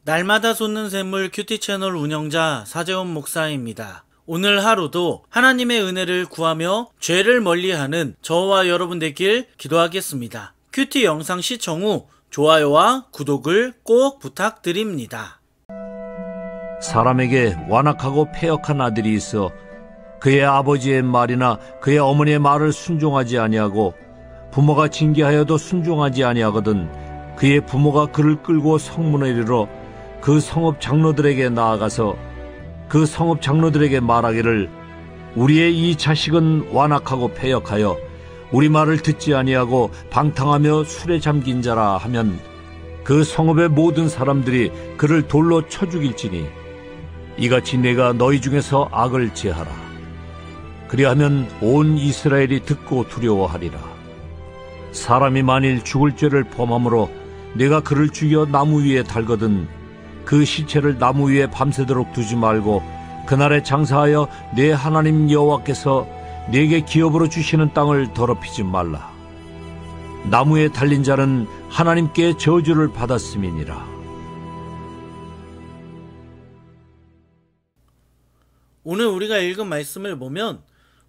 날마다 솟는 샘물 큐티 채널 운영자 사재원 목사입니다. 오늘 하루도 하나님의 은혜를 구하며 죄를 멀리하는 저와 여러분 되길 기도하겠습니다. 큐티 영상 시청 후 좋아요와 구독을 꼭 부탁드립니다. 사람에게 완악하고 패역한 아들이 있어 그의 아버지의 말이나 그의 어머니의 말을 순종하지 아니하고 부모가 징계하여도 순종하지 아니하거든 그의 부모가 그를 끌고 성문에 이르러 그 성읍 장로들에게 나아가서 그 성읍 장로들에게 말하기를 우리의 이 자식은 완악하고 패역하여 우리 말을 듣지 아니하고 방탕하며 술에 잠긴 자라 하면 그 성읍의 모든 사람들이 그를 돌로 쳐 죽일지니 이같이 내가 너희 중에서 악을 제하라. 그리하면 온 이스라엘이 듣고 두려워하리라. 사람이 만일 죽을 죄를 범함으로 내가 그를 죽여 나무 위에 달거든 그 시체를 나무 위에 밤새도록 두지 말고 그날에 장사하여 내 하나님 여호와께서 내게 기업으로 주시는 땅을 더럽히지 말라. 나무에 달린 자는 하나님께 저주를 받았음이니라. 오늘 우리가 읽은 말씀을 보면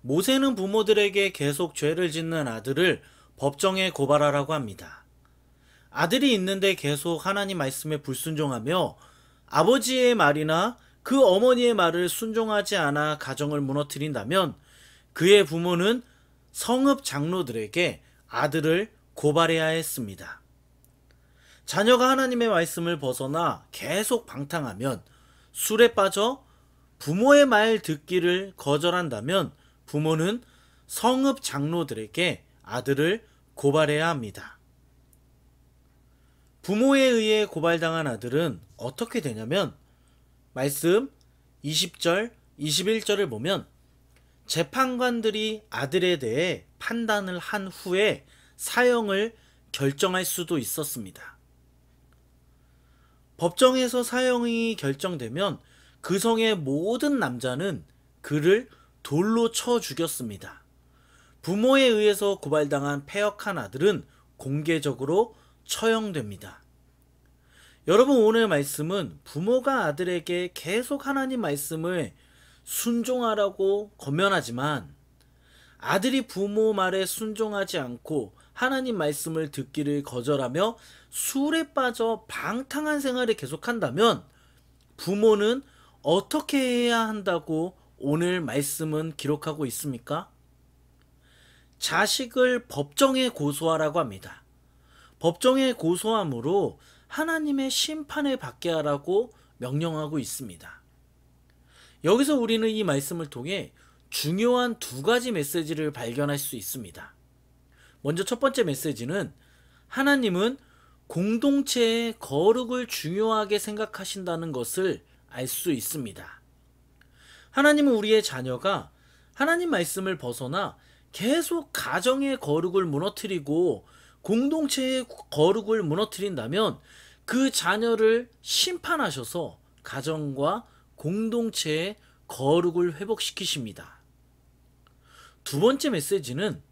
모세는 부모들에게 계속 죄를 짓는 아들을 법정에 고발하라고 합니다. 아들이 있는데 계속 하나님 말씀에 불순종하며 아버지의 말이나 그 어머니의 말을 순종하지 않아 가정을 무너뜨린다면 그의 부모는 성읍 장로들에게 아들을 고발해야 했습니다. 자녀가 하나님의 말씀을 벗어나 계속 방탕하면 술에 빠져 부모의 말 듣기를 거절한다면 부모는 성읍 장로들에게 아들을 고발해야 합니다. 부모에 의해 고발당한 아들은 어떻게 되냐면 말씀 20절, 21절을 보면 재판관들이 아들에 대해 판단을 한 후에 사형을 결정할 수도 있었습니다. 법정에서 사형이 결정되면 그 성의 모든 남자는 그를 돌로 쳐 죽였습니다. 부모에 의해서 고발당한 패역한 아들은 공개적으로 처형됩니다. 여러분, 오늘 말씀은 부모가 아들에게 계속 하나님 말씀을 순종하라고 권면하지만 아들이 부모 말에 순종하지 않고 하나님 말씀을 듣기를 거절하며 술에 빠져 방탕한 생활을 계속한다면 부모는 어떻게 해야 한다고 오늘 말씀은 기록하고 있습니까? 자식을 법정에 고소하라고 합니다. 법정에 고소함으로 하나님의 심판을 받게 하라고 명령하고 있습니다. 여기서 우리는 이 말씀을 통해 중요한 두 가지 메시지를 발견할 수 있습니다. 먼저 첫 번째 메시지는 하나님은 공동체의 거룩을 중요하게 생각하신다는 것을 알 수 있습니다. 하나님은 우리의 자녀가 하나님 말씀을 벗어나 계속 가정의 거룩을 무너뜨리고 공동체의 거룩을 무너뜨린다면 그 자녀를 심판하셔서 가정과 공동체의 거룩을 회복시키십니다. 두 번째 메시지는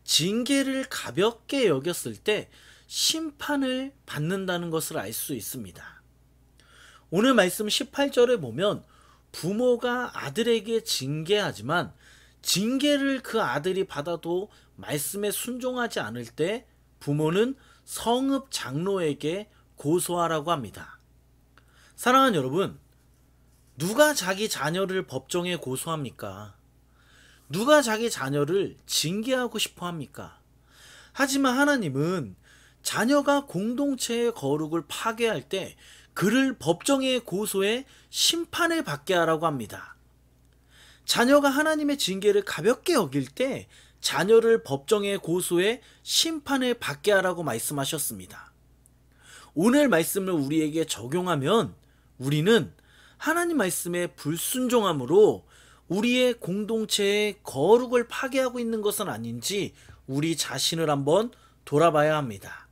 징계를 가볍게 여겼을 때 심판을 받는다는 것을 알 수 있습니다. 오늘 말씀 18절에 보면 부모가 아들에게 징계하지만 징계를 그 아들이 받아도 말씀에 순종하지 않을 때 부모는 성읍 장로에게 고소하라고 합니다. 사랑하는 여러분, 누가 자기 자녀를 법정에 고소합니까? 누가 자기 자녀를 징계하고 싶어 합니까? 하지만 하나님은 자녀가 공동체의 거룩을 파괴할 때 그를 법정에 고소해 심판을 받게 하라고 합니다. 자녀가 하나님의 징계를 가볍게 여길 때 자녀를 법정에 고소해 심판을 받게 하라고 말씀하셨습니다. 오늘 말씀을 우리에게 적용하면 우리는 하나님 말씀에 불순종함으로 우리의 공동체의 거룩을 파괴하고 있는 것은 아닌지 우리 자신을 한번 돌아봐야 합니다.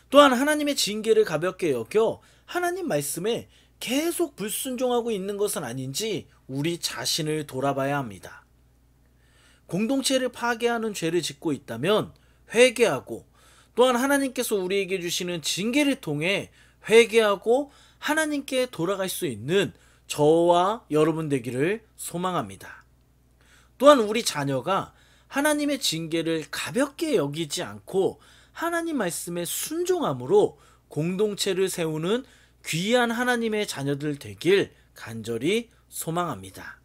또한 하나님의 징계를 가볍게 여겨 하나님 말씀에 계속 불순종하고 있는 것은 아닌지 우리 자신을 돌아봐야 합니다. 공동체를 파괴하는 죄를 짓고 있다면 회개하고 또한 하나님께서 우리에게 주시는 징계를 통해 회개하고 하나님께 돌아갈 수 있는 저와 여러분 되기를 소망합니다. 또한 우리 자녀가 하나님의 징계를 가볍게 여기지 않고 하나님 말씀에 순종함으로 공동체를 세우는 귀한 하나님의 자녀들 되길 간절히 소망합니다.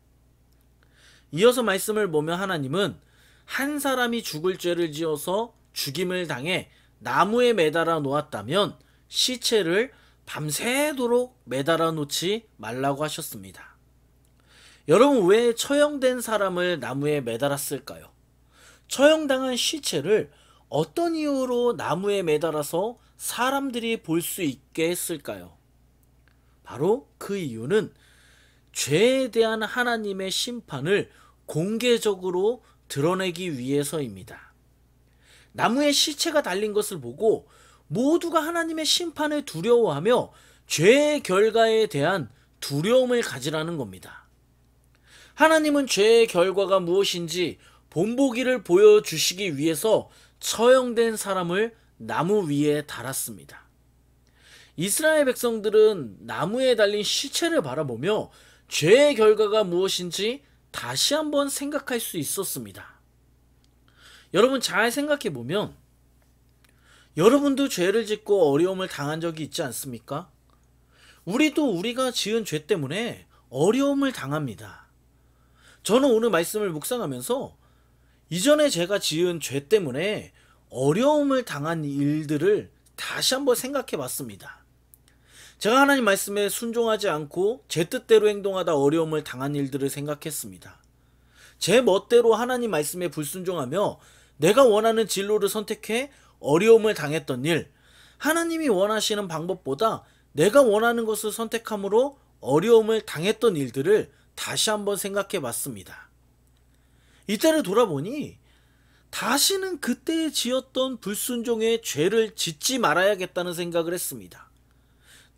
이어서 말씀을 보면 하나님은 한 사람이 죽을 죄를 지어서 죽임을 당해 나무에 매달아 놓았다면 시체를 밤새도록 매달아 놓지 말라고 하셨습니다. 여러분, 왜 처형된 사람을 나무에 매달았을까요? 처형당한 시체를 어떤 이유로 나무에 매달아서 사람들이 볼 수 있게 했을까요? 바로 그 이유는 죄에 대한 하나님의 심판을 공개적으로 드러내기 위해서입니다. 나무에 시체가 달린 것을 보고 모두가 하나님의 심판을 두려워하며 죄의 결과에 대한 두려움을 가지라는 겁니다. 하나님은 죄의 결과가 무엇인지 본보기를 보여주시기 위해서 처형된 사람을 나무 위에 달았습니다. 이스라엘 백성들은 나무에 달린 시체를 바라보며 죄의 결과가 무엇인지 다시 한번 생각할 수 있었습니다. 여러분, 잘 생각해보면 여러분도 죄를 짓고 어려움을 당한 적이 있지 않습니까? 우리도 우리가 지은 죄 때문에 어려움을 당합니다. 저는 오늘 말씀을 묵상하면서 이전에 제가 지은 죄 때문에 어려움을 당한 일들을 다시 한번 생각해 봤습니다. 제가 하나님 말씀에 순종하지 않고 제 뜻대로 행동하다 어려움을 당한 일들을 생각했습니다. 제 멋대로 하나님 말씀에 불순종하며 내가 원하는 진로를 선택해 어려움을 당했던 일, 하나님이 원하시는 방법보다 내가 원하는 것을 선택함으로 어려움을 당했던 일들을 다시 한번 생각해 봤습니다. 이때를 돌아보니 다시는 그때 지었던 불순종의 죄를 짓지 말아야겠다는 생각을 했습니다.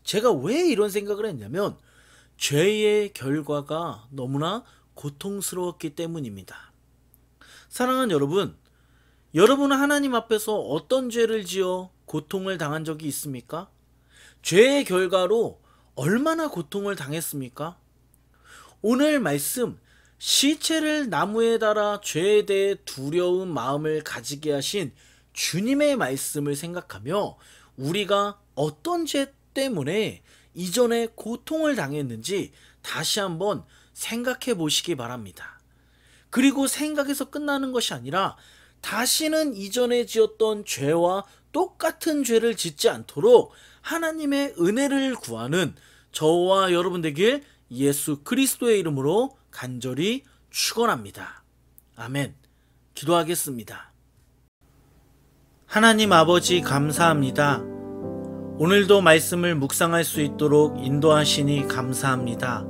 제가 왜 이런 생각을 했냐면 죄의 결과가 너무나 고통스러웠기 때문입니다. 사랑하는 여러분, 여러분은 하나님 앞에서 어떤 죄를 지어 고통을 당한 적이 있습니까? 죄의 결과로 얼마나 고통을 당했습니까? 오늘 말씀, 시체를 나무에 달아 죄에 대해 두려운 마음을 가지게 하신 주님의 말씀을 생각하며 우리가 어떤 죄 때문에 이전에 고통을 당했는지 다시 한번 생각해 보시기 바랍니다. 그리고 생각에서 끝나는 것이 아니라 다시는 이전에 지었던 죄와 똑같은 죄를 짓지 않도록 하나님의 은혜를 구하는 저와 여러분 되길 예수 그리스도의 이름으로 간절히 축원합니다. 아멘. 기도하겠습니다. 하나님 아버지 감사합니다. 오늘도 말씀을 묵상할 수 있도록 인도하시니 감사합니다.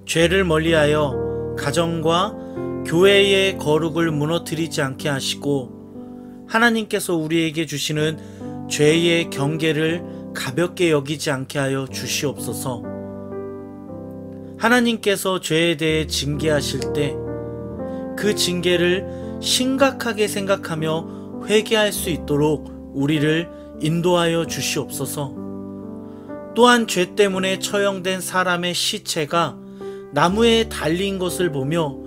죄를 멀리하여 가정과 교회의 거룩을 무너뜨리지 않게 하시고 하나님께서 우리에게 주시는 죄의 경계를 가볍게 여기지 않게 하여 주시옵소서. 하나님께서 죄에 대해 징계하실 때 그 징계를 심각하게 생각하며 회개할 수 있도록 우리를 인도하여 주시옵소서. 또한 죄 때문에 처형된 사람의 시체가 나무에 달린 것을 보며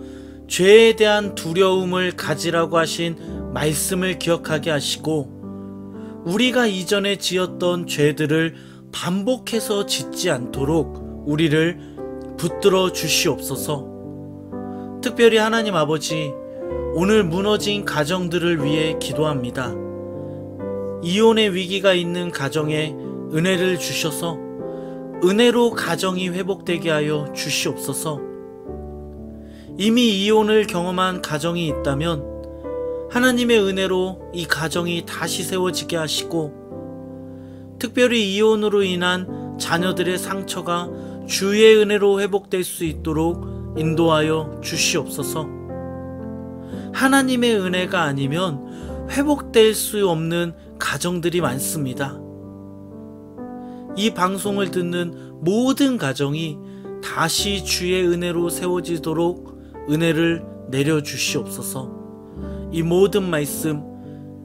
죄에 대한 두려움을 가지라고 하신 말씀을 기억하게 하시고 우리가 이전에 지었던 죄들을 반복해서 짓지 않도록 우리를 붙들어 주시옵소서. 특별히 하나님 아버지, 오늘 무너진 가정들을 위해 기도합니다. 이혼의 위기가 있는 가정에 은혜를 주셔서 은혜로 가정이 회복되게 하여 주시옵소서. 이미 이혼을 경험한 가정이 있다면 하나님의 은혜로 이 가정이 다시 세워지게 하시고 특별히 이혼으로 인한 자녀들의 상처가 주의 은혜로 회복될 수 있도록 인도하여 주시옵소서. 하나님의 은혜가 아니면 회복될 수 없는 가정들이 많습니다. 이 방송을 듣는 모든 가정이 다시 주의 은혜로 세워지도록 은혜를 내려주시옵소서. 이 모든 말씀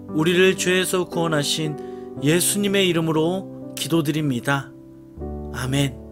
우리를 죄에서 구원하신 예수님의 이름으로 기도드립니다. 아멘.